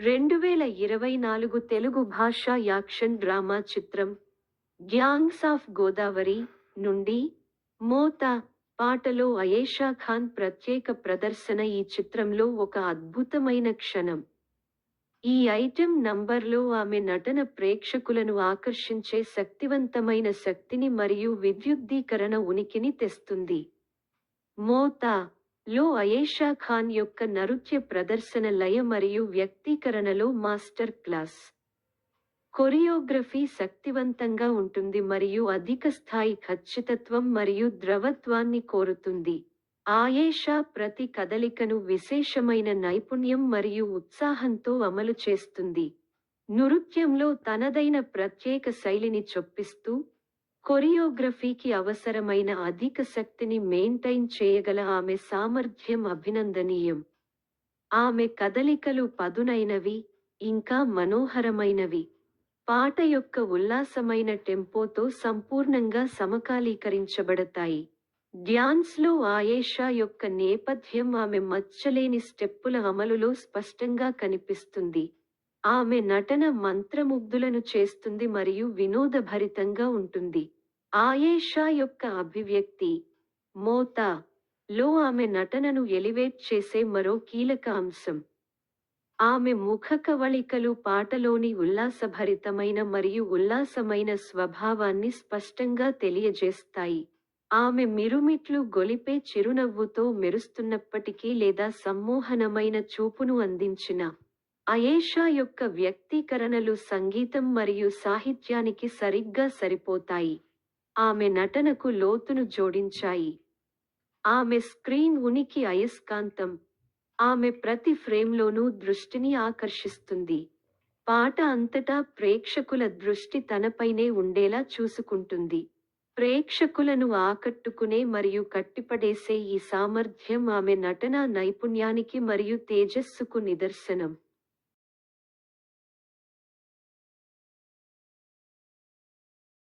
2024 తెలుగు భాషా action drama చిత్రం 'gangs of Godavari' నుండి 'మోత' పాటలో అయేషా ఖాన్ ప్రత్యేక ప్రదర్శన ఈ చిత్రంలో ఒక అద్భుతమైన క్షణం. ఈ ఐటెం నంబర్లో ఆమె నటన ప్రేక్షకులను ఆకర్షించే శక్తివంతమైన శక్తిని మరియు విద్యుద్దీకరణ ఉనికిని తెస్తుంది. 'మోత' లో అయేషా ఖాన్ యొక్క నృత్య ప్రదర్శన లయ మరియు వ్యక్తీకరణలో మాస్టర్ క్లాస్. కొరియోగ్రఫీ శక్తివంతంగా ఉంటుంది మరియు అధిక స్థాయి ఖచ్చితత్వం మరియు ద్రవత్వాన్ని కోరుతుంది. ఆయేషా ప్రతి కదలికను విశేషమైన నైపుణ్యం మరియు ఉత్సాహంతో అమలు చేస్తుంది. నృత్యంలో తనదైన ప్రత్యేక శైలిని చొప్పిస్తూ, కొరియోగ్రఫీకి అవసరమైన అధిక శక్తిని మెయింటైన్ చేయగల ఆమె సామర్థ్యం అభినందనీయం. ఆమె కదలికలు పదునైనవి, ఇంకా మనోహరమైనవి. పాట యొక్క ఉల్లాసమైన టెంపోతో సంపూర్ణంగా సమకాలీకరించబడతాయి. డ్యాన్స్లో ఆయేషా యొక్క నేపథ్యం ఆమె మచ్చలేని స్టెప్పుల అమలులో స్పష్టంగా కనిపిస్తుంది. ఆమె నటన మంత్రముగ్ధులను చేస్తుంది మరియు వినోదభరితంగా ఉంటుంది. ఆయేషా యొక్క అభివ్యక్తి 'మోత' లో ఆమె నటనను ఎలివేట్ చేసే మరో కీలక అంశం. ఆమె ముఖ కవళికలు పాటలోని ఉల్లాసభరితమైన మరియు ఉల్లాసమైన స్వభావాన్ని స్పష్టంగా తెలియజేస్తాయి. ఆమె మిరుమిట్లు గొలిపే చిరునవ్వుతో మెరుస్తున్నప్పటికీ లేదా సమ్మోహనమైన చూపును అందించిన అయేషా యొక్క వ్యక్తీకరణలు సంగీతం మరియు సాహిత్యానికి సరిగ్గా సరిపోతాయి. ఆమె నటనకు లోతును జోడించాయి. ఆమె స్క్రీన్ ఉనికి అయస్కాంతం. ఆమె ప్రతి ఫ్రేమ్లోనూ దృష్టిని ఆకర్షిస్తుంది. పాట అంతటా ప్రేక్షకుల దృష్టి తనపైనే ఉండేలా చూసుకుంటుంది. ప్రేక్షకులను ఆకట్టుకునే మరియు కట్టిపడేసే ఈ సామర్థ్యం ఆమె నటనా నైపుణ్యానికి మరియు తేజస్సుకు నిదర్శనం.